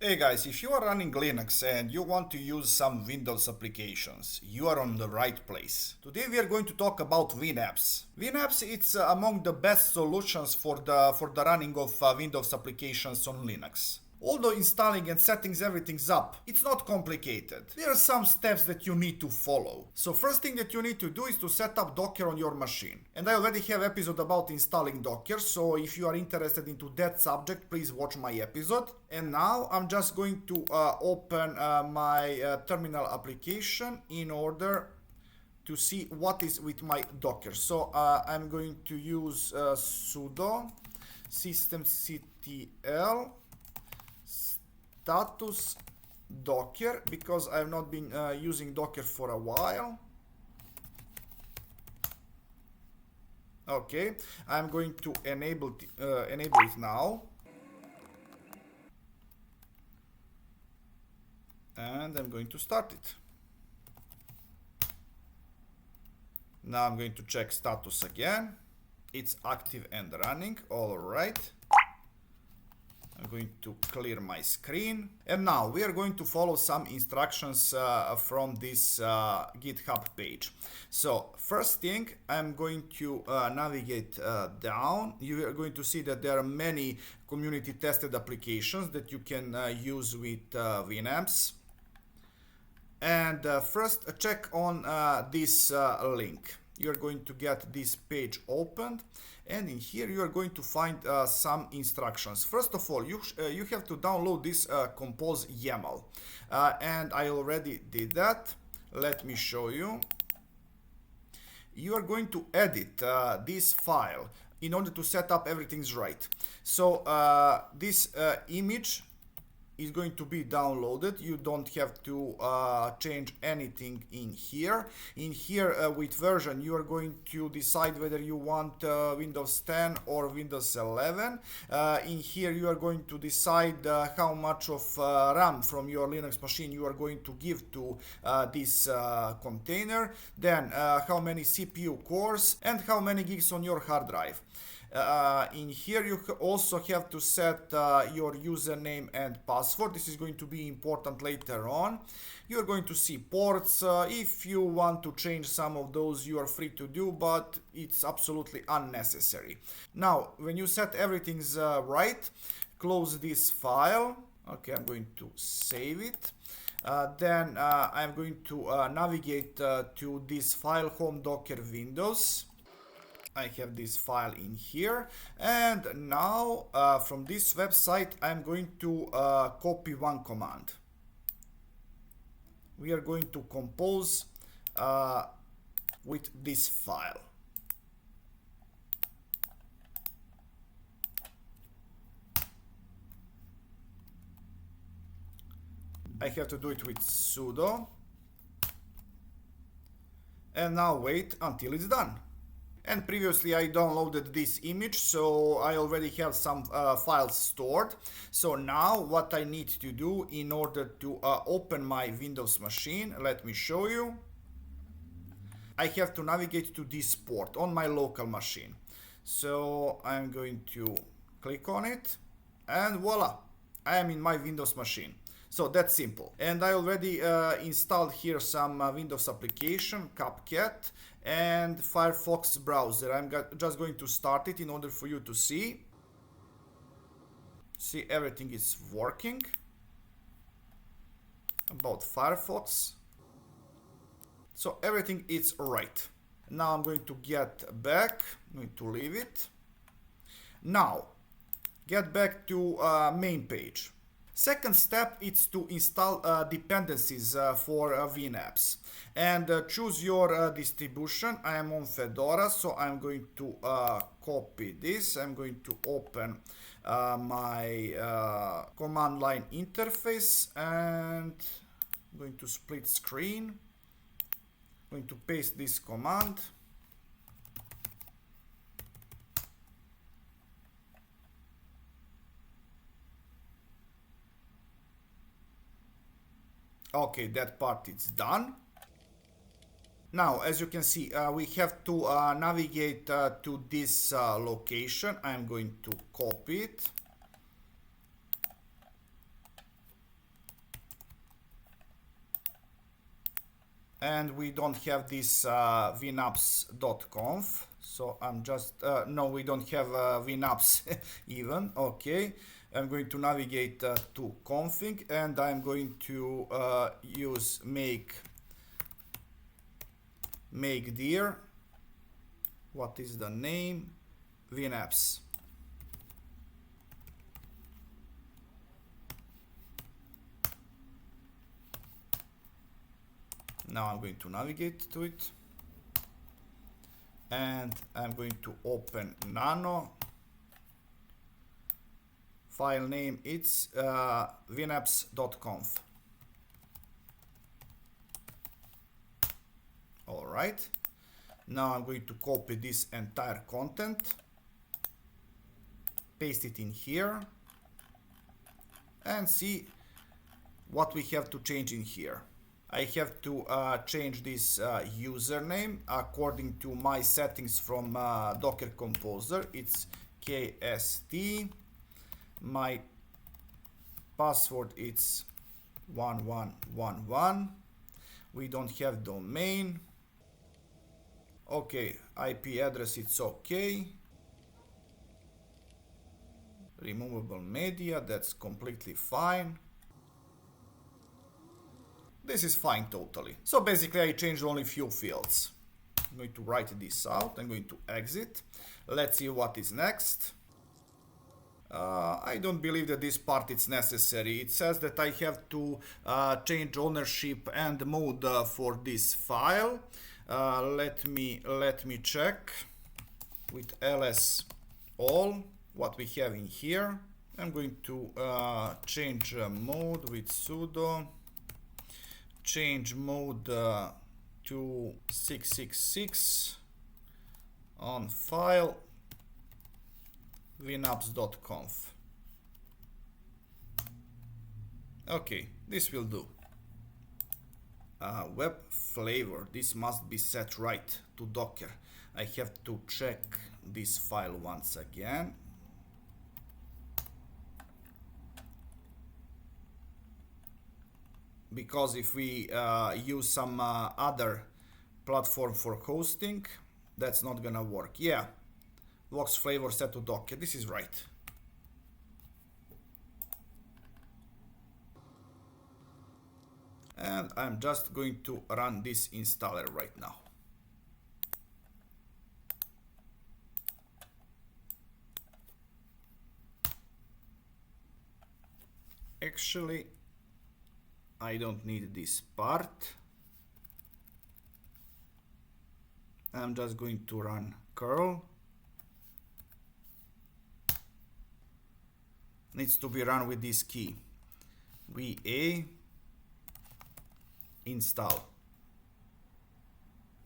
Hey guys, if you are running Linux and you want to use some Windows applications, you are on the right place. Today we are going to talk about WinApps. WinApps it's among the best solutions for the running of Windows applications on Linux. Although installing and setting everything's up, it's not complicated. There are some steps that you need to follow. So first thing that you need to do is to set up Docker on your machine. And I already have episode about installing Docker, so if you are interested into that subject, please watch my episode. And now I'm just going to open my terminal application in order to see what is with my Docker. So I'm going to use sudo systemctl status docker because I've not been using Docker for a while. Okay, I'm going to enable it now, and I'm going to start it. Now I'm going to check status again. It's active and running. All right. I'm going to clear my screen, and now we are going to follow some instructions from this GitHub page. So first thing, I'm going to navigate down. You are going to see that there are many community tested applications that you can use with WinApps. And first check on this link. You're going to get this page opened, and in here you are going to find some instructions. First of all, you have to download this compose YAML, and I already did that. Let me show you. You are going to edit this file in order to set up everything's right. So this image is going to be downloaded. You don't have to change anything in here. In here with version, you are going to decide whether you want Windows 10 or Windows 11. In here you are going to decide how much of RAM from your Linux machine you are going to give to this container. Then how many CPU cores and how many gigs on your hard drive. In here you also have to set your username and password. This is going to be important later on. You're going to see ports. If you want to change some of those, you are free to do, but it's absolutely unnecessary. Now, when you set everything's right, close this file. Okay, I'm going to save it. Then I'm going to navigate to this file, home docker windows. I have this file in here, and now from this website I'm going to copy one command. We are going to compose with this file. I have to do it with sudo, and now wait until it's done. And previously I downloaded this image, so I already have some files stored. So now what I need to do in order to open my Windows machine, let me show you. I have to navigate to this port on my local machine. So I'm going to click on it, and voila, I am in my Windows machine. So that's simple. And I already installed here some Windows application, CapCut, and Firefox browser. I'm just going to start it in order for you to see. See, everything is working. About Firefox. So everything is right. Now I'm going to get back. I'm going to leave it. Now, get back to main page. Second step is to install dependencies for WinApps, and choose your distribution. I am on Fedora, so I'm going to copy this. I'm going to open my command line interface, and I'm going to split screen. I'm going to paste this command. Okay, that part is done. Now, as you can see, we have to navigate to this location. I'm going to copy it. and we don't have this winapps.conf. So I'm just, no, we don't have winapps even. Okay, I'm going to navigate to config, and I'm going to use make dir. What is the name? WinApps. Now I'm going to navigate to it, and I'm going to open nano. File name, it's winapps.conf. All right. Now I'm going to copy this entire content, paste it in here, and see what we have to change in here. I have to change this username according to my settings from Docker Composer. It's KST. My password is 1111. We don't have domain. Okay, IP address, it's okay. Removable media, that's completely fine. This is fine totally. So basically I changed only few fields. I'm going to write this out. I'm going to exit. Let's see what is next. I don't believe that this part is necessary. It says that I have to change ownership and mode for this file. Let me check with ls all what we have in here. I'm going to change mode with sudo change mode to 666 on file winapps.conf. Okay, this will do. Web flavor, this must be set right to Docker. I have to check this file once again. Because if we use some other platform for hosting, that's not gonna work. Yeah, Vox flavor set to Docker, this is right. And I'm just going to run this installer right now. Actually, I don't need this part. I'm just going to run curl. Needs to be run with this key. VA install.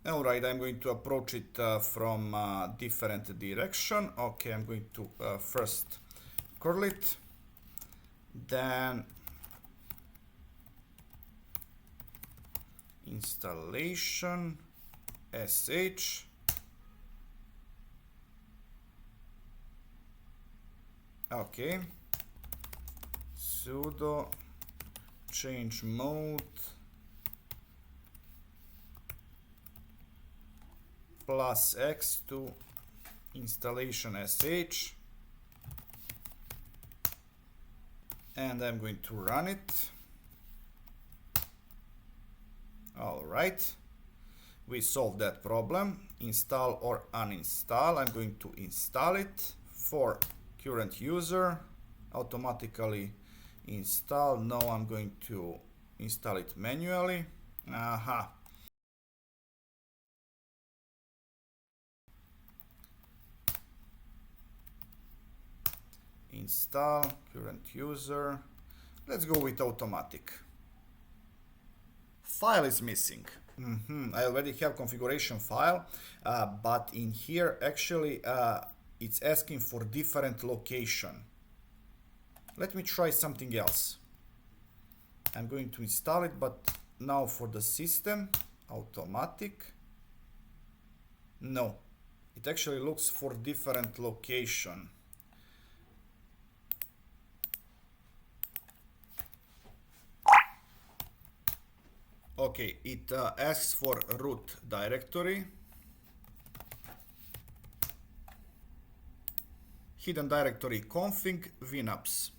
Alright, I'm going to approach it from different direction. Okay, I'm going to first curl it, then installation sh okay, sudo change mode +x to installation sh, and I'm going to run it. All right, we solved that problem. Install or uninstall. I'm going to install it. For current user, automatically install. No, I'm going to install it manually. Aha. Install current user. Let's go with automatic. File is missing. I already have configuration file, but in here actually it's asking for different location. Let me try something else. I'm going to install it, but now for the system, automatic. No, it actually looks for different location. Okay, it asks for root directory. Hidden directory config WinApps.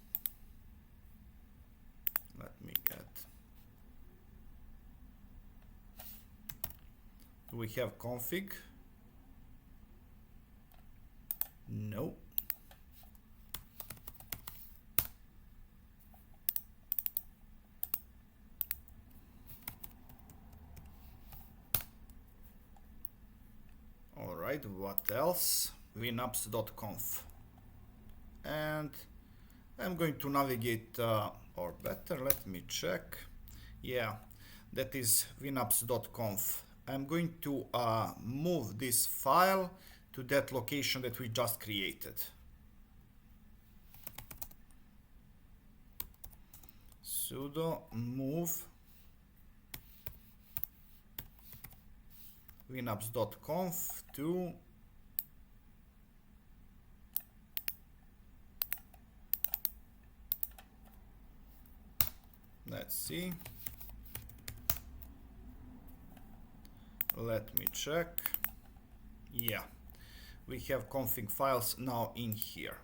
Let me get. Do we have config? No. All right, what else? WinApps.conf. And I'm going to navigate, or better, let me check. Yeah, that is WinApps.conf. I'm going to move this file to that location that we just created. Sudo move WinApps.conf to let's see. Let me check. Yeah, we have config files now in here.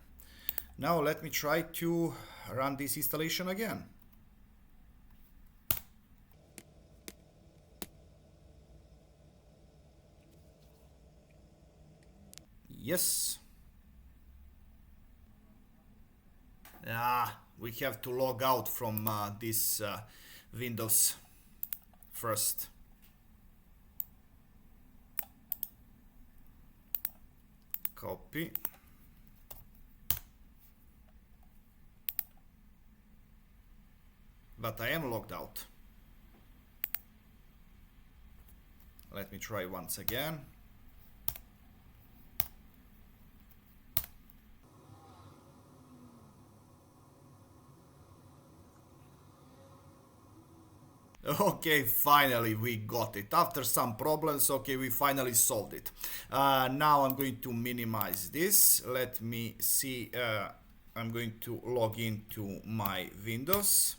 Now let me try to run this installation again. Yes. We have to log out from this Windows first. Copy. But I am logged out. Let me try once again. Okay, finally we got it. After some problems, okay, we finally solved it. Now I'm going to minimize this. Let me see. I'm going to log into my Windows.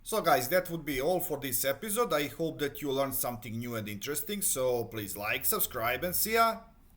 So guys, that would be all for this episode. I hope that you learned something new and interesting. So please like, subscribe, and see ya.